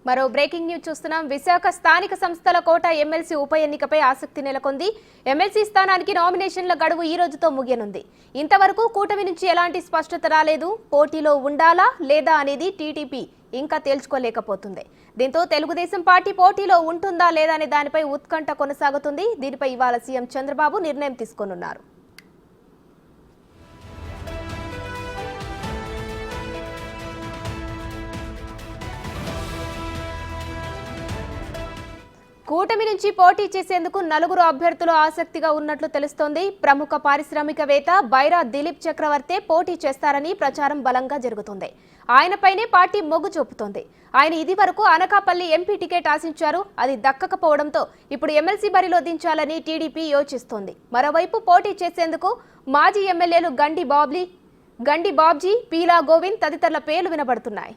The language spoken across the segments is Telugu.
మరో బ్రేకింగ్ న్యూస్ చూస్తున్నాం. విశాఖ స్థానిక సంస్థల కోట ఎమ్మెల్సీ ఉప ఎన్నికపై ఆసక్తి నెలకొంది. ఎమ్మెల్సీ స్థానానికి నామినేషన్ల గడువు ఈ రోజుతో ముగియనుంది. ఇంతవరకు కూటమి నుంచి ఎలాంటి స్పష్టత రాలేదు. పోటీలో ఉండాలా లేదా అనేది టీడీపీ ఇంకా తేల్చుకోలేకపోతుంది. దీంతో తెలుగుదేశం పార్టీ పోటీలో ఉంటుందా లేదా అనే దానిపై ఉత్కంఠ కొనసాగుతుంది. దీనిపై ఇవాళ సీఎం చంద్రబాబు నిర్ణయం తీసుకోనున్నారు. కూటమి నుంచి పోటీ చేసేందుకు నలుగురు అభ్యర్థులు ఆసక్తిగా ఉన్నట్లు తెలుస్తోంది. ప్రముఖ పారిశ్రామికవేత్త బైరా దిలీప్ చక్రవర్తి పోటీ చేస్తారని ప్రచారం బలంగా జరుగుతుంది. ఆయనపైనే పార్టీ మొగ్గు చూపుతోంది. ఆయన ఇది వరకు అనకాపల్లి ఎంపీ టికెట్ ఆశించారు. అది దక్కకపోవడంతో ఇప్పుడు ఎమ్మెల్సీ బరిలో దించాలని టీడీపీ యోచిస్తోంది. మరోవైపు పోటీ చేసేందుకు మాజీ ఎమ్మెల్యేలు గండి బాబ్జీ, పీలా గోవింద్ తదితరుల పేర్లు వినబడుతున్నాయి.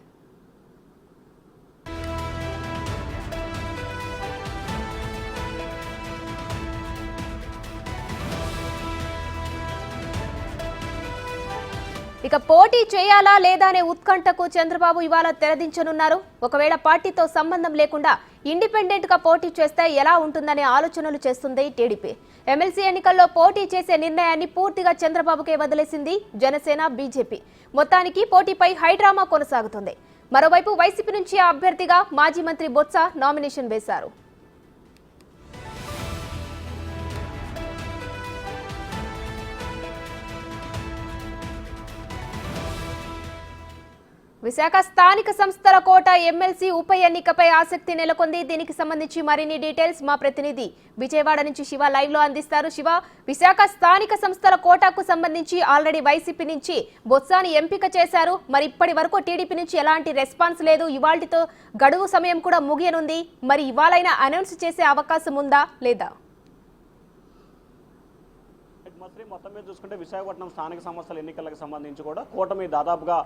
ఇక పోటీ చేయాలా లేదా అనే ఉత్కంఠకు చంద్రబాబు ఇవాళ తెరదించనున్నారు. ఒకవేళ పార్టీతో సంబంధం లేకుండా ఇండిపెండెంట్ గా పోటీ చేస్తే ఎలా ఉంటుందనే ఆలోచనలు చేస్తుంది టీడీపీ. ఎమ్మెల్సీ ఎన్నికల్లో పోటీ చేసే నిర్ణయాన్ని పూర్తిగా చంద్రబాబుకే వదిలేసింది జనసేన, బీజేపీ. మొత్తానికి పోటీపై హైడ్రామా కొనసాగుతుంది. మరోవైపు వైసీపీ నుంచి అభ్యర్థిగా మాజీ మంత్రి బొత్స నామినేషన్ వేశారు. విశాఖ స్థానిక సంస్థల కోట ఎమ్మెల్సీ ఉప ఎన్నికపై ఆసక్తి నెలకొంది. దీనికి సంబంధించి మరిన్ని డీటెయిల్స్ మా ప్రతినిధి విజయవాడ నుంచి శివ లైవ్ లో అందిస్తారు. శివ, విశాఖ స్థానిక సంస్థల కోటాకు సంబంధించి ఆల్రెడీ వైసీపీ నుంచి బొత్సాని ఎంపిక చేశారు. మరి ఇప్పటి వరకు టీడీపీ నుంచి ఎలాంటి రెస్పాన్స్ లేదు. ఇవాళ్టితో గడువు సమయం కూడా ముగియనుంది. మరి ఇవాళైనా అనౌన్స్ చేసే అవకాశం ఉందా లేదా? మొత్తం మీద చూసుకుంటే విశాఖపట్నం స్థానిక సంస్థల ఎన్నికలకు సంబంధించి కూడా కూటమి దాదాపుగా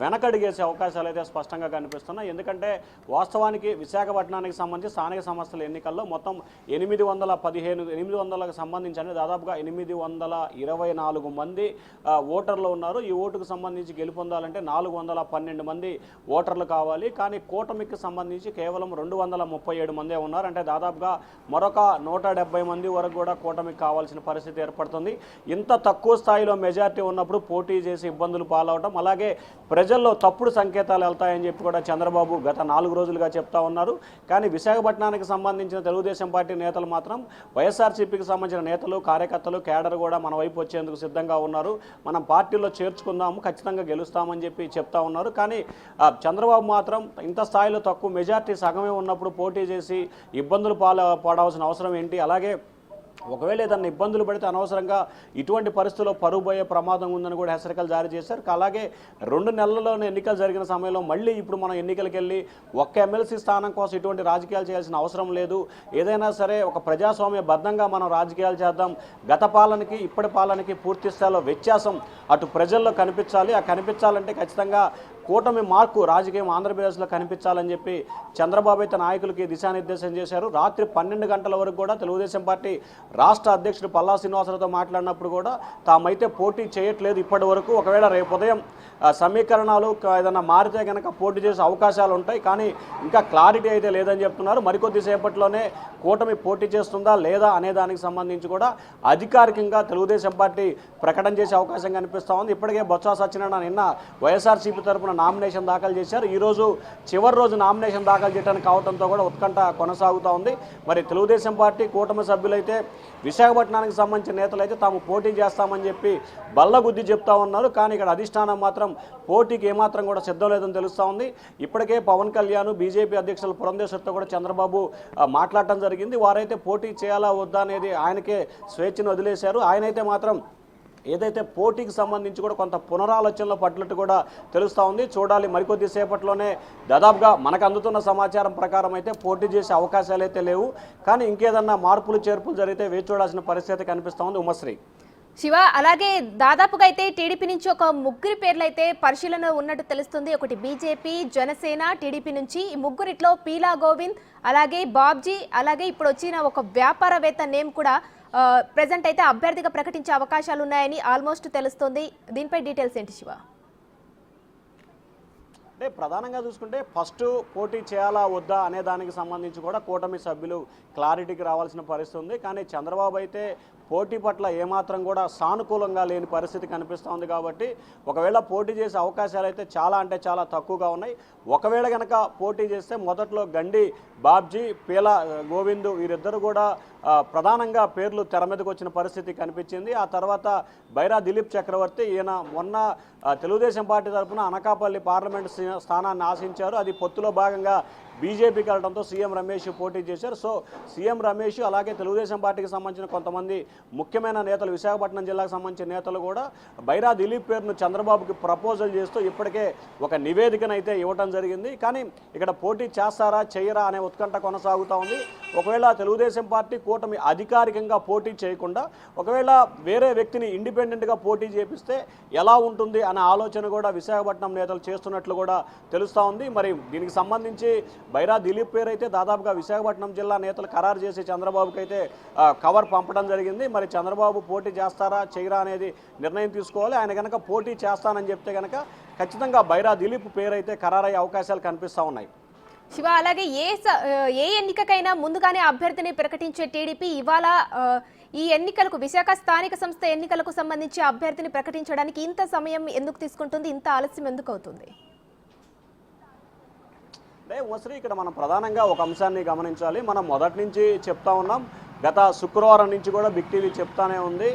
వెనకడిగేసే అవకాశాలు అయితే స్పష్టంగా కనిపిస్తున్నాయి. ఎందుకంటే వాస్తవానికి విశాఖపట్నానికి సంబంధించి స్థానిక సంస్థల ఎన్నికల్లో మొత్తం 800కు సంబంధించి దాదాపుగా 824 మంది ఓటర్లు ఉన్నారు. ఈ ఓటుకు సంబంధించి గెలుపొందాలంటే 412 మంది ఓటర్లు కావాలి. కానీ కూటమికి సంబంధించి కేవలం 237 మందే ఉన్నారు. అంటే దాదాపుగా మరొక 170 మంది వరకు కూడా కూటమికి కావాల్సిన పరిస్థితి ఏర్పడుతుంది. ఇంత తక్కువ స్థాయిలో మెజార్టీ ఉన్నప్పుడు పోటీ చేసి ఇబ్బందులు పాలవడం, అలాగే ప్రజల్లో తప్పుడు సంకేతాలు వెళ్తాయని చెప్పి కూడా చంద్రబాబు గత 4 రోజులుగా చెప్తా ఉన్నారు. కానీ విశాఖపట్నానికి సంబంధించిన తెలుగుదేశం పార్టీ నేతలు మాత్రం వైఎస్ఆర్సీపీకి సంబంధించిన నేతలు, కార్యకర్తలు, కేడర్ కూడా మన వైపు వచ్చేందుకు సిద్ధంగా ఉన్నారు. మనం పార్టీలో చేర్చుకుందాము, ఖచ్చితంగా గెలుస్తామని చెప్పి చెప్తా ఉన్నారు. కానీ చంద్రబాబు మాత్రం ఇంత స్థాయిలో తక్కువ మెజార్టీ సగమే ఉన్నప్పుడు పోటీ చేసి ఇబ్బందులు పడాల్సిన అవసరం ఏంటి, అలాగే ఒకవేళ ఏదన్నా ఇబ్బందులు పడితే అనవసరంగా ఇటువంటి పరిస్థితుల్లో పరుగు పోయే ప్రమాదం ఉందని కూడా హెచ్చరికలు జారీ చేశారు. అలాగే 2 నెలల్లోనే ఎన్నికలు జరిగిన సమయంలో మళ్ళీ ఇప్పుడు మనం ఎన్నికలకు వెళ్ళి ఒక్క ఎమ్మెల్సీ స్థానం కోసం ఇటువంటి రాజకీయాలు చేయాల్సిన అవసరం లేదు. ఏదైనా సరే ఒక ప్రజాస్వామ్యబద్ధంగా మనం రాజకీయాలు చేద్దాం. గత పాలనకి ఇప్పటి పాలనకి పూర్తి స్థాయిలో వ్యత్యాసం అటు ప్రజల్లో కనిపించాలి. ఆ కనిపించాలంటే ఖచ్చితంగా కూటమి మార్కు రాజకీయం ఆంధ్రప్రదేశ్లో కనిపించాలని చెప్పి చంద్రబాబు అయితే నాయకులకి దిశానిర్దేశం చేశారు. రాత్రి 12 గంటల వరకు కూడా తెలుగుదేశం పార్టీ రాష్ట్ర అధ్యక్షుడు పల్లా శ్రీనివాసరావుతో మాట్లాడినప్పుడు కూడా తామైతే పోటీ చేయట్లేదు ఇప్పటి వరకు. ఒకవేళ రేపు ఉదయం సమీకరణాలు ఏదైనా మారితే కనుక పోటీ చేసే అవకాశాలు ఉంటాయి. కానీ ఇంకా క్లారిటీ అయితే లేదని చెప్తున్నారు. మరికొద్దిసేపట్లోనే కూటమి పోటీ చేస్తుందా లేదా అనే దానికి సంబంధించి కూడా అధికారికంగా తెలుగుదేశం పార్టీ ప్రకటన చేసే అవకాశం కనిపిస్తూ ఉంది. ఇప్పటికే బొత్స సత్యనారాయణ నిన్న వైఎస్ఆర్సీపీ తరఫున నామినేషన్ దాఖలు చేశారు. ఈరోజు చివరి రోజు నామినేషన్ దాఖలు చేయడానికి కావడంతో కూడా ఉత్కంఠ కొనసాగుతూ ఉంది. మరి తెలుగుదేశం పార్టీ కూటమి సభ్యులైతే విశాఖపట్నానికి సంబంధించిన నేతలైతే తాము పోటీ చేస్తామని చెప్పి బల్లగుద్ది చెప్తా ఉన్నారు. కానీ ఇక్కడ అధిష్టానం మాత్రం పోటీకి ఏమాత్రం కూడా సిద్ధం లేదని తెలుస్తూ ఉంది. ఇప్పటికే పవన్ కళ్యాణ్, బీజేపీ అధ్యక్షులు పురంధేశ్వరితో కూడా చంద్రబాబు మాట్లాడటం జరిగింది. వారైతే పోటీ చేయాలా వద్దా అనేది ఆయనకే స్వేచ్ఛను వదిలేశారు. ఆయనైతే మాత్రం ఏదైతే పోటీకి సంబంధించి కూడా కొంత పునరాలోచనలో పట్టినట్టు కూడా తెలుస్తూ ఉంది. చూడాలి, మరికొద్ది సేపట్లోనే దాదాపుగా మనకు అందుతున్న సమాచారం ప్రకారం అయితే పోటీ చేసే అవకాశాలు అయితే లేవు. కానీ ఇంకేదన్నా మార్పులు చేర్పులు జరిగితే వేచి చూడాల్సిన పరిస్థితి కనిపిస్తూ ఉంది. ఉమశ్రీ, శివ, అలాగే దాదాపుగా అయితే టీడీపీ నుంచి ఒక 3 పేర్లు అయితే పరిశీలన ఉన్నట్టు తెలుస్తుంది. ఒకటి బీజేపీ, జనసేన, టీడీపీ నుంచి. ఈ 3 పీలా గోవింద్, అలాగే బాబ్జీ, అలాగే ఇప్పుడు వచ్చిన ఒక వ్యాపారవేత్త నేమ్ కూడా ప్రెజెంట్ అయితే అభ్యర్థిగా ప్రకటించే అవకాశాలు ఉన్నాయని ఆల్మోస్ట్ తెలుస్తుంది. దీనిపై డీటెయిల్స్ ఏంటి శివ? అంటే ప్రధానంగా చూసుకుంటే ఫస్ట్ పోటీ చేయాలా వద్దా అనే దానికి సంబంధించి కూడా కూటమి సభ్యులు క్లారిటీకి రావాల్సిన పరిస్థితి ఉంది. కానీ చంద్రబాబు అయితే పోటీ పట్ల ఏమాత్రం కూడా సానుకూలంగా లేని పరిస్థితి కనిపిస్తోంది. కాబట్టి ఒకవేళ పోటీ చేసే అవకాశాలు అయితే చాలా అంటే చాలా తక్కువగా ఉన్నాయి. ఒకవేళ కనుక పోటీ చేస్తే మొదట్లో గండి బాబ్జీ, పీల గోవింద్ వీరిద్దరు కూడా ప్రధానంగా పేర్లు తెర మీదకి వచ్చిన పరిస్థితి కనిపించింది. ఆ తర్వాత బైరా దిలీప్ చక్రవర్తి ఈయన మొన్న తెలుగుదేశం పార్టీ తరఫున అనకాపల్లి పార్లమెంట్ స్థానాన్ని ఆశించారు. అది పొత్తులో భాగంగా బీజేపీకి వెళ్ళడంతో సీఎం రమేష్ పోటీ చేశారు. సో సీఎం రమేష్ అలాగే తెలుగుదేశం పార్టీకి సంబంధించిన కొంతమంది ముఖ్యమైన నేతలు, విశాఖపట్నం జిల్లాకు సంబంధించిన నేతలు కూడా బైరా దిలీప్ పేరును చంద్రబాబుకి ప్రపోజల్ చేస్తూ ఇప్పటికే ఒక నివేదికను అయితే ఇవ్వడం జరిగింది. కానీ ఇక్కడ పోటీ చేస్తారా చేయరా అనే ఉత్కంఠ కొనసాగుతూ ఉంది. ఒకవేళ తెలుగుదేశం పార్టీ కూటమి అధికారికంగా పోటీ చేయకుండా ఒకవేళ వేరే వ్యక్తిని ఇండిపెండెంట్గా పోటీ చేపిస్తే ఎలా ఉంటుంది అనే ఆలోచన కూడా విశాఖపట్నం నేతలు చేస్తున్నట్లు కూడా తెలుస్తూ ఉంది. మరి దీనికి సంబంధించి బైరా దిలీప్ పేరు అయితే దాదాపుగా విశాఖపట్నం జిల్లా నేతలు ఖరారు చేసి చంద్రబాబుకి అయితే కవర్ పంపడం జరిగింది. మరి చంద్రబాబు పోటీ చేస్తారా చేయరా అనేది నిర్ణయం తీసుకోవాలి. ఆయన కనుక పోటీ చేస్తానని చెప్తే కనుక ఖచ్చితంగా బైరా దిలీప్ పేరు అయితే ఖరారయ్యే అవకాశాలు కనిపిస్తూ ఉన్నాయి. శివ, అలాగే ఏ ఎన్నికకైనా ముందుగానే అభ్యర్థిని ప్రకటించే టీడీపీ ఇవాళ ఈ ఎన్నికలకు, విశాఖ స్థానిక సంస్థ ఎన్నికలకు సంబంధించి అభ్యర్థిని ప్రకటించడానికి ఇంత సమయం ఎందుకు తీసుకుంటుంది, ఇంత ఆలస్యం ఎందుకు అవుతుంది? అంటే వసరి ఇక్కడ మనం ప్రధానంగా ఒక అంశాన్ని గమనించాలి. మనం మొదటి నుంచి చెప్తా ఉన్నాం, గత శుక్రవారం నుంచి కూడా బిగ్ టీవీ చెప్తానే ఉంది.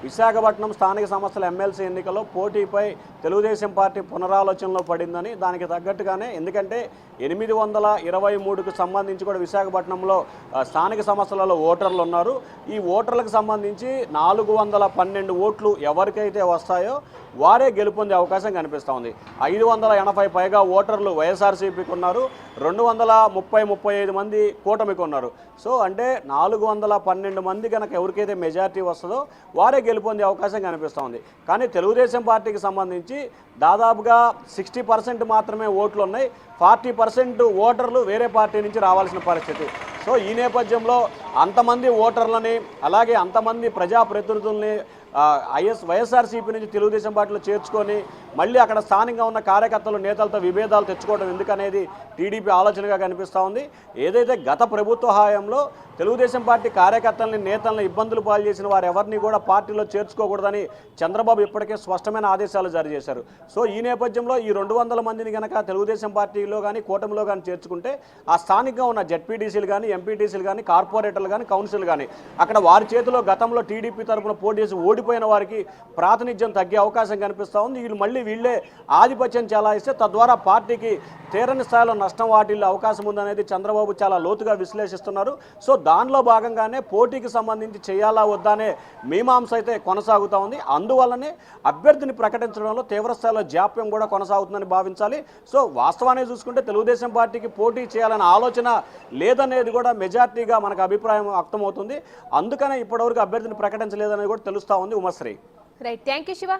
విశాఖపట్నం స్థానిక సంస్థల ఎమ్మెల్సీ ఎన్నికల్లో పోటీపై తెలుగుదేశం పార్టీ పునరాలోచనలో పడిందని, దానికి తగ్గట్టుగానే ఎందుకంటే 823కు సంబంధించి కూడా విశాఖపట్నంలో స్థానిక సంస్థలలో ఓటర్లు ఉన్నారు. ఈ ఓటర్లకు సంబంధించి 412 ఓట్లు ఎవరికైతే వస్తాయో వారే గెలుపొందే అవకాశం కనిపిస్తూ ఉంది. 580 పైగా ఓటర్లు వైఎస్ఆర్సీపీకి ఉన్నారు, 235 మంది కూటమికి ఉన్నారు. సో అంటే 412 మంది కనుక ఎవరికైతే మెజారిటీ వస్తుందో వారే గెలుపొందే అవకాశం కనిపిస్తూ ఉంది. కానీ తెలుగుదేశం పార్టీకి సంబంధించి దాదాపుగా 60% మాత్రమే ఓట్లు ఉన్నాయి, 40% ఓటర్లు వేరే పార్టీ నుంచి రావాల్సిన పరిస్థితి. సో ఈ నేపథ్యంలో అంతమంది ఓటర్లని అలాగే అంతమంది ప్రజాప్రతినిధుల్ని వైఎస్ఆర్సీపీ నుంచి తెలుగుదేశం పార్టీలో చేర్చుకొని మళ్ళీ అక్కడ స్థానికంగా ఉన్న కార్యకర్తలు, నేతలతో విభేదాలు తెచ్చుకోవడం ఎందుకనేది టీడీపీ ఆలోచనగా కనిపిస్తూ ఉంది. ఏదైతే గత ప్రభుత్వ హయాంలో తెలుగుదేశం పార్టీ కార్యకర్తల్ని, నేతలను ఇబ్బందులు పాలు చేసిన వారు ఎవరిని కూడా పార్టీలో చేర్చుకోకూడదని చంద్రబాబు ఇప్పటికే స్పష్టమైన ఆదేశాలు జారీ చేశారు. సో ఈ నేపథ్యంలో ఈ 200 మందిని కనుక తెలుగుదేశం పార్టీలో కానీ కూటమిలో కానీ చేర్చుకుంటే ఆ స్థానికంగా ఉన్న జెడ్పీటీసీలు కానీ, ఎంపీటీసీలు కానీ, కార్పొరేటర్లు కానీ, కౌన్సిల్ కానీ అక్కడ వారి చేతిలో గతంలో టీడీపీ తరఫున పోటీ చేసి ఓడిపోయిన వారికి ప్రాతినిధ్యం తగ్గే అవకాశం కనిపిస్తూ ఉంది. వీళ్ళే ఆధిపత్యం చెలాయిస్తే తద్వారా పార్టీకి తీరని స్థాయిలో నష్టం వాటిల్లే అవకాశం ఉందనేది చంద్రబాబు చాలా లోతుగా విశ్లేషిస్తున్నారు. సో దానిలో భాగంగానే పోటీకి సంబంధించి చేయాలా వద్దా అనే మీమాంస అయితే కొనసాగుతూ ఉంది. అందువల్లనే అభ్యర్థిని ప్రకటించడంలో తీవ్రస్థాయిలో జాప్యం కూడా కొనసాగుతుందని భావించాలి. సో వాస్తవాన్ని చూసుకుంటే తెలుగుదేశం పార్టీకి పోటీ చేయాలనే ఆలోచన లేదనేది కూడా మెజార్టీగా మనకు అభిప్రాయం వ్యక్తమవుతుంది. అందుకనే ఇప్పటివరకు అభ్యర్థిని ప్రకటించలేదనేది కూడా తెలుస్తూ ఉంది. Umashree. Right, thank you Shiva.